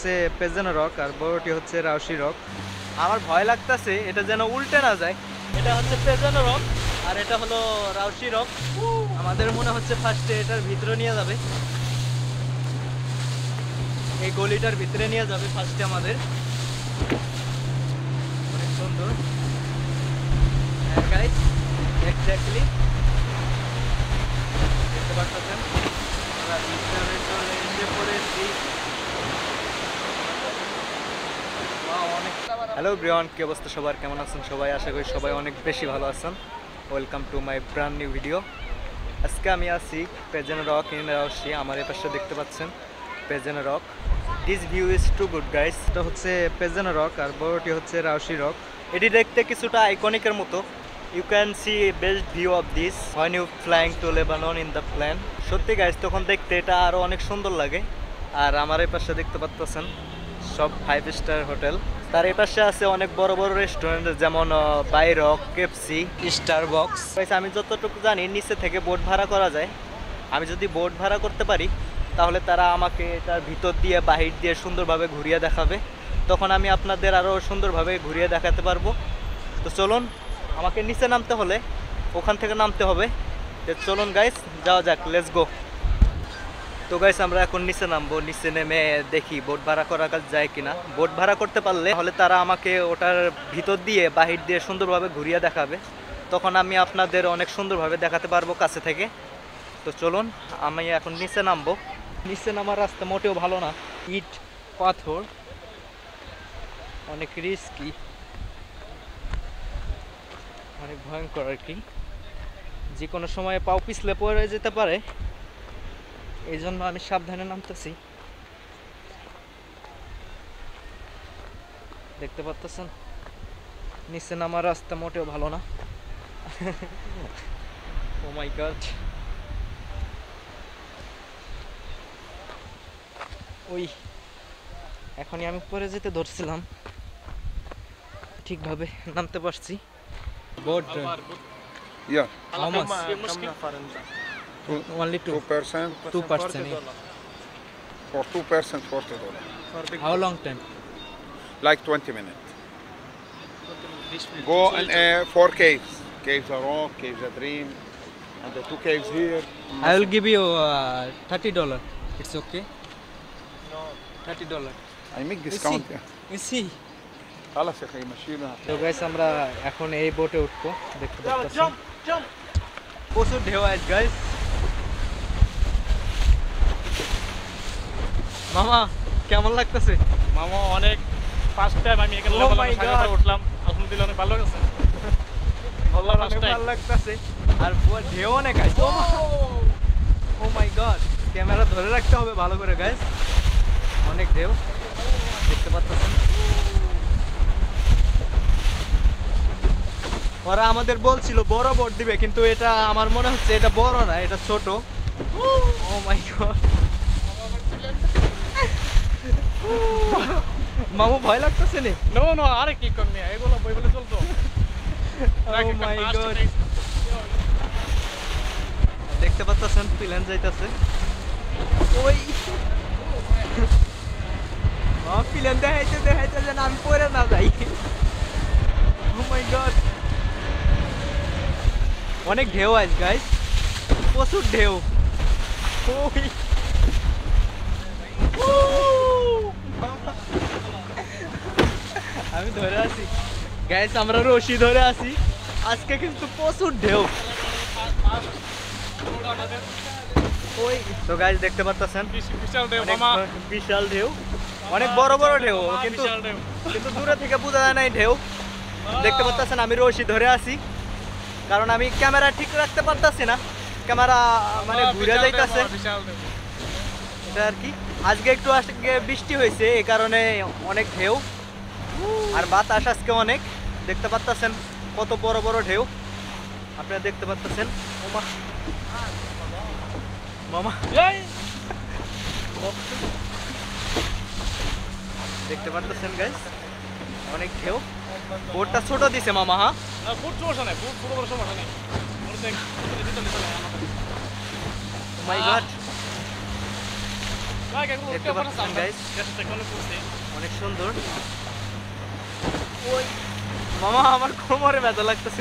হচ্ছে পেজেনো রক আর বড়টি হচ্ছে রাউসি রক। আমার ভয় লাগতেছে এটা যেন উল্টে না যায়। এটা হচ্ছে পেজেনো রক আর এটা হলো রাউসি রক। আমাদের মনে হচ্ছে ফার্স্টে এটার ভিতরে নিয়ে যাবে, এই গলিটার ভিতরে নিয়ে যাবে ফার্স্টে আমাদের। অনেক সুন্দর। হ্যাঁ গাইস, এক্স্যাক্টলি দেখতে পাচ্ছেন আমরা ভিতরে চলে এসে পড়েছি। হ্যালো ব্রিয়ন, কি অবস্থা সবার, কেমন আছেন সবাই? আশা করি সবাই অনেক বেশি ভালো আছেন। Welcome to my brand new video. আজকে আমি আছি পেজেনো রক ইন রাউসি। আমার এই পাশে দেখতে পাচ্ছেন পেজেনো rock. This view is too good guys. এটা হচ্ছে পেজেনো রক আর বড়টি হচ্ছে রাউসি রক। এটি দেখতে কিছুটা আইকনিকের মতো। You can see best view of this when you flying to Lebanon in the plane. সত্যি গাইস, তখন দেখতে এটা আরও অনেক সুন্দর লাগে। আর আমার এই পাশে দেখতে পাচ্ছেন সব 5 স্টার হোটেল। তার এই পাশে আছে অনেক বড় বড় রেস্টুরেন্ট, যেমন বাইরক, কেপসি, স্টারবক্স। আমি যতটুকু জানি নিচে থেকে বোট ভাড়া করা যায়। আমি যদি বোট ভাড়া করতে পারি তাহলে তারা আমাকে এটার ভিতর দিয়ে বাহির দিয়ে সুন্দরভাবে ঘুরিয়ে দেখাবে। তখন আমি আপনাদের আরও সুন্দরভাবে ঘুরিয়ে দেখাতে পারবো। তো চলুন, আমাকে নিচে নামতে হলে ওখান থেকে নামতে হবে। তো চলুন গাইস, যাওয়া যাক, লেটস গো। তো গাইস, আমরা এখন নিচে নামবো। নিচে নেমে দেখি বোট ভাড়া করা যায় কিনা। বোট ভাড়া করতে পারলে তাহলে তারা আমাকে ওটার ভিতর দিয়ে বাহির দিয়ে সুন্দরভাবে ঘুরিয়ে দেখাবে। তখন আমি আপনাদের অনেক সুন্দরভাবে দেখাতে পারবো কাছে থেকে। তো চলুন, আমি এখন নিচে নামবো। নিচে নামার রাস্তা মোটেও ভালো না, ইট পাথর, অনেক রিস্কি, অনেক ভয়ঙ্কর আর কি। যে কোনো সময় পাও পিছলে পড়ে যেতে পারে, এই জন্য আমি সাবধানে নামতেছি। দেখতে পাচ্ছেন নিচে নামার রাস্তা মোটেও ভালো না। ও মাই গড, ওই এখনই আমি পড়ে যেতে ধরছিলাম, ঠিকভাবে নামতে পারছি। Boat Yeah. How much? Only 2%. 2%. For 2%, $40. How long time? Like 20 minutes. Go in 4 caves. Caves are rock, caves are dream, and the 2 caves here. I will give you $30. It's okay? No, $30. I make discount. You see? خلاص يا اخي مشينا. তো guys, আমরা এখন এই বোটে উঠবো। দেখতে পাচ্ছেন প্রচুর ঢেউ আছে গাইস। মামা কেমন লাগতেছে? মামা অনেক ফার্স্ট টাইম আমি এখানে লেবাননে উঠলাম, আলহামদুলিল্লাহ অনেক ভালো লাগছে। ভালো লাগতেছে আর ঢেউ অনেক আছে। ও মাই গড, ক্যামেরা ধরে রাখতে হবে ভালো করে গাইস, অনেক ঢেউ দেখতে পাচ্ছেন। ওরা আমাদের বলছিল বড় বোট দিবে, কিন্তু এটা আমার মনে হচ্ছে এটা বড় না, এটা ছোট। ও মাই গড, মামু ভয় লাগতেছে নি? নো নো, আরে কি করনি, এগুলো বই বলে চলতো। ও মাই গড, দেখতে পাচ্ছেন প্লেন যাইতেছে। ওই প্লেন দেখাইতে দেখাইতে যেন আমি পড়ে না যাই। ও মাই গড, অনেক ঢেউ আছে গাইস, প্রচুর ঢেউ। আমি ধরে আছি গাইস, আমরা রশি ধরে আছি। আজকে কিন্তু প্রচুর ঢেউ। ওই তো গাইস দেখতে পাচ্ছেন বিশাল ঢেউ, অনেক বড় বড় ঢেউ, কিন্তু দূরে থেকে বোঝা যায় না এই ঢেউ। দেখতে পাচ্ছেন আমি রশি ধরে আছি, কারণ আমি ক্যামেরা ঠিক রাখতে পারতাছি না, ক্যামেরা মানে ঘুরে যাইতেছে এটা আর কি। আজকে একটু আজকে বৃষ্টি হয়েছে, এই কারণে অনেক ঢেউ আর বাতাস আজকে অনেক। দেখতে পাচ্ছেন কত বড় বড় ঢেউ, আপনারা দেখতে পাচ্ছেন। মামা মামা দেখতে পাচ্ছেন গাইস, অনেক ঢেউ। বোটটা ছোট দিছে মামা। হ্যাঁ, বুট সমস্যা নাই, বুট ছোট বড় সমস্যা নেই। ও মাই গড, দেখতে পাচ্ছেন গাইস, অনেক সুন্দর। ওই মামা আমার কোমরে ব্যথা লাগতেছে,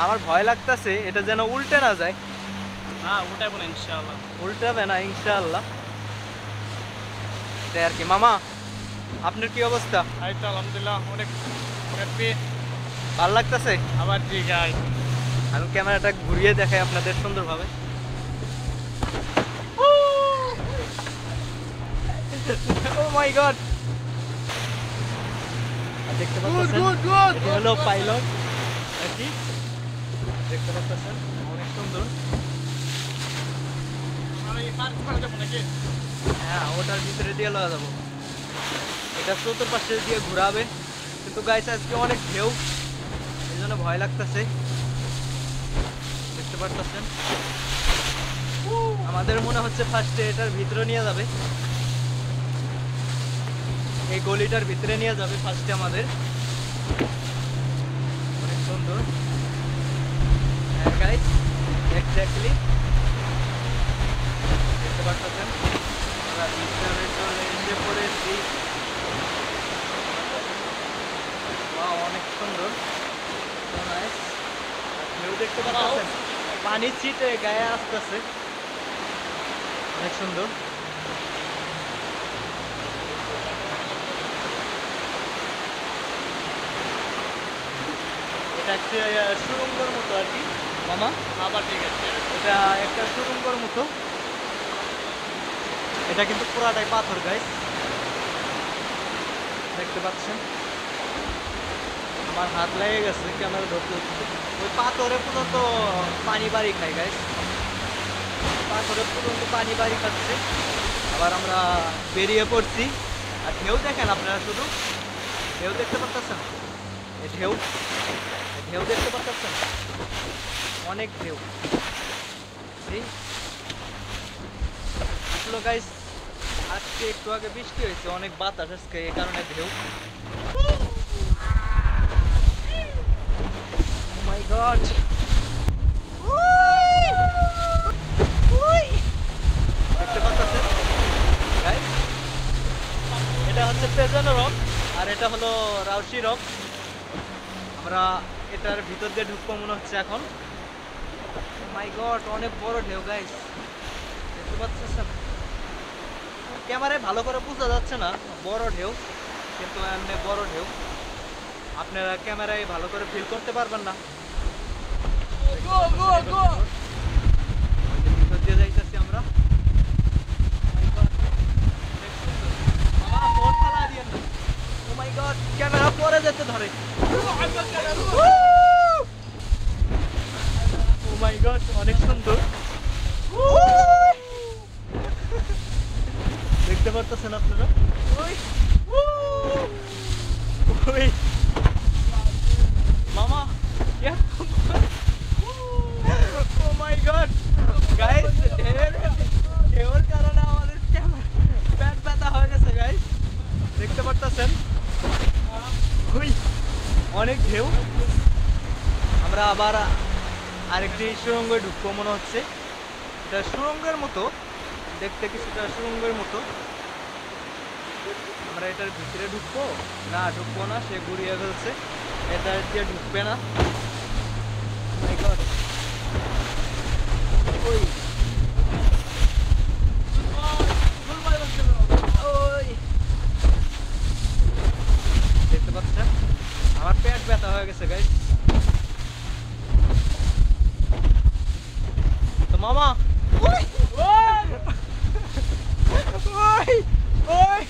আমার ভয় লাগতেছে এটা যেন উল্টে না যায়। উল্টাবে না ইনশাআল্লাহ। তাই আর কি। মামা আপনার কি অবস্থা? আলহামদুলিল্লাহ অনেক হ্যাপি। ভালো লাগতেছে? আবার ঠিক আছে, আমি ক্যামেরাটা ঘুরিয়ে দেখাই আপনাদের সুন্দরভাবে। ও মাই গড, দেখতে পাচ্ছেন এটি হলো পাইলট নাকি, দেখতে পাচ্ছেন অনেক সুন্দর। হ্যাঁ ওটার ভিতরে দিয়ে লওয়া যাবো, এটা চতুর্পাশে দিয়ে ঘোরাবে, কিন্তু গাইস আজকে অনেক ঢেউ, এই জন্য ভয় লাগতেছে। দেখতে পাচ্ছেন আমাদের মনে হচ্ছে ফার্স্টে এটার ভিতরে নিয়ে যাবে, এই গলিটার ভিতরে নিয়ে যাবে ফার্স্টে আমাদের। অনেক সুন্দর। হ্যাঁ গাইস এক্স্যাক্টলি দেখতে পাচ্ছেন আমরা ভিতরে চলে এসে পড়েছি। ওয়াও অনেক সুন্দর, সো নাইস। ঢেউ দেখতে পাচ্ছেন, পানি ছিটে গায়ে আসতেছে, অনেক সুন্দর। এটা একটা সুরঙ্গর মতো আর কি মামা। আবার ঠিক আছে, এটা একটা সুরঙ্গর মতো, এটা কিন্তু পুরাটাই পাথর গাইস, দেখতে পাচ্ছেন। আমার হাত লেগে গেছে ক্যামেরা ধরতে, ওই পাথরে পর্যন্ত পানি বাড়ি খাই গাইস, পাথরে পর্যন্ত পানি বাড়ি খাচ্ছে। আবার আমরা বেরিয়ে পড়ছি, আর ঢেউ দেখেন আপনারা, শুধু ঢেউ দেখতে পাচ্ছেন, এই ঢেউ, ঢেউ দেখতে পাচ্ছেন, অনেক ঢেউ। আসলে গাইস আজকে একটু আগে বৃষ্টি হয়েছে, অনেক বাতাস আজকে, এই কারণে ঢেউ। Oh my God! দেখতে পাচ্ছেন গাইস, এটা হচ্ছে পেজানো রক আর এটা হলো রাউসি রক। আমরা এটার ভিতর দিয়ে ঢুকবো মনে হচ্ছে এখন। মাই গড অনেক বড় ঢেউ গাইস, দেখতে পাচ্ছেন, ক্যামেরায় ভালো করে বোঝা যাচ্ছে না বড় ঢেউ, কিন্তু এমনি বড় ঢেউ, আপনারা ক্যামেরায় ভালো করে ফিল করতে পারবেন না। ভিতর দিয়ে যাইতেছি আমরা। ও মাই গড ক্যামেরা পরে যেতে ধরে। ও মাই গড অনেক সুন্দর, দেখতে পারতেছেন আপনারা। মামা ও মাই গড গাইস, ঢেউর কারণে আমাদের পেট ব্যথা হয়ে গেছে গাইস, দেখতে পারতেছেন অনেক ঢেউ। আমরা আবার আরেকটি সুড়ঙ্গে ঢুকবো মনে হচ্ছে, এটা সুড়ঙ্গের মতো দেখতে, কিছুটা সুড়ঙ্গের মতো। আমরা এটার ভিতরে ঢুকবো না, ঢুকবো না, সে ঘুরিয়ে ফেলছে, এটা দিয়ে ঢুকবে না। My God! ওই ওই দেখতে পাচ্ছেন আমার পেট ব্যথা হয়ে গেছে গাইস। তো মামা ওই ওই ওই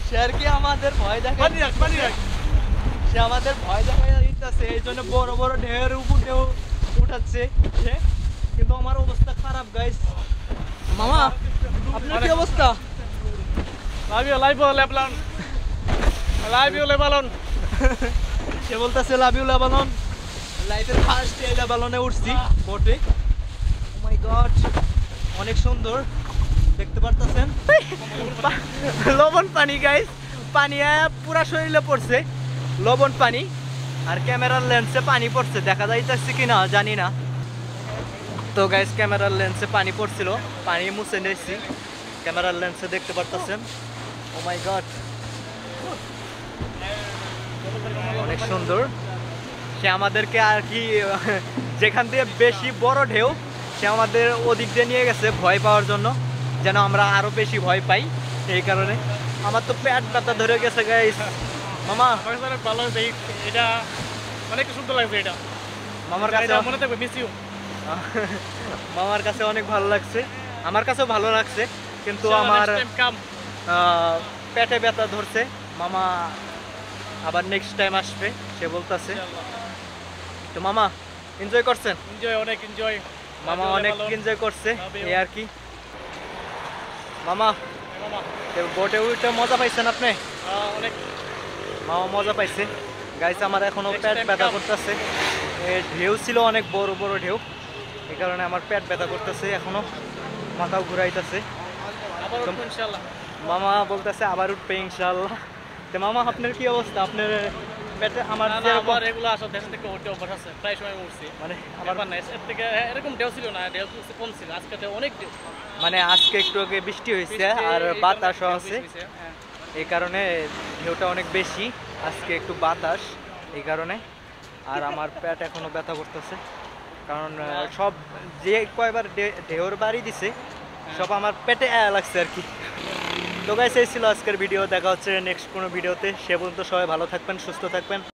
শের কি আমাদের ভয় দেখায়, সে আমাদের ভয় দেখায় দিতেছে, এই জন্য বড় বড় ঢেউয়ের উপর ঢেউ উঠাচ্ছে সে, কিন্তু আমার অবস্থা খারাপ গাইস। মামা আপনার কি অবস্থা? সে বলতেছে লাভ ইউ লেবানন, লাইফের ফার্স্ট এই লেবাননে উঠছি বোটে। ও মাই গড অনেক সুন্দর, দেখতে পারতেছেন লবণ পানি গাইস, পানি পুরা শরীরে পড়ছে লবণ পানি, আর ক্যামেরার লেন্সে পানি পড়ছে, দেখা যাইতেছে কিনা জানি না। তো গাইস ক্যামেরার লেন্সে পানি পড়ছিল, পানি মুছে নিয়েছি, ক্যামেরার লেন্সে দেখতে পারতেছেন। ও মাই গড, অনেক সুন্দর। সে আমাদেরকে আর কি যেখান দিয়ে বেশি বড় ঢেউ সে আমাদের ওদিক দিয়ে নিয়ে গেছে ভয় পাওয়ার জন্য, যেন আমরা আরো বেশি ভয় পাই। এই কারণে আমার তো পেট ব্যথা ধরে গেছে গাইস। মামা আমার কাছে অনেক ভালো লাগছে এটা, অনেক সুন্দর লাগছে এটা। মামার কাছে এটা মনে থাকবে, মিস ইউ। মামার কাছে অনেক ভালো লাগছে, আমার কাছেও ভালো লাগছে, কিন্তু আমার পেটে ব্যথা ধরছে। মামা আবার নেক্সট টাইম আসবে সে বলতেছে। তো মামা এনজয় করছেন? এনজয়, অনেক এনজয়। মামা অনেক এনজয় করছে এই আর কি। মামা বোটে উঠে মজা পাইছেন আপনি? অনেক মামা মজা পাইছে গাইস। আমার এখনো পেট ব্যথা করতেছে, ঢেউ ছিল অনেক বড় বড় ঢেউ, এই কারণে আমার পেট ব্যথা করতেছে, এখনো মাথাও ঘুরাইতেছে। ইনশাআল্লাহ মামা বলতেছে আবার উঠবে ইনশাআল্লাহ। তো মামা আপনার কি অবস্থা? আপনার পেটে আমার আমার এগুলো আসলে দেশ থেকে উঠে অভ্যাস আছে, প্রায় সময় উঠছি। মানে আমার না এর থেকে এরকম ঢেউ ছিল না, ঢেউ কম ছিল। আজকে ঢেউ অনেক ঢেউ, মানে আজকে একটু আগে বৃষ্টি হয়েছে আর বাতাসও আছে, এই কারণে ঢেউটা অনেক বেশি। আজকে একটু বাতাস, এই কারণে। আর আমার পেট এখনো ব্যথা করতেছে, কারণ সব যে কয়বার ঢেউর বাড়ি দিছে সব আমার পেটে লাগছে আর কি। তো গাইস এই ছিল আজকের ভিডিও, দেখা হচ্ছে নেক্সট কোনো ভিডিওতে। সে পর্যন্ত সবাই ভালো থাকবেন, সুস্থ থাকবেন।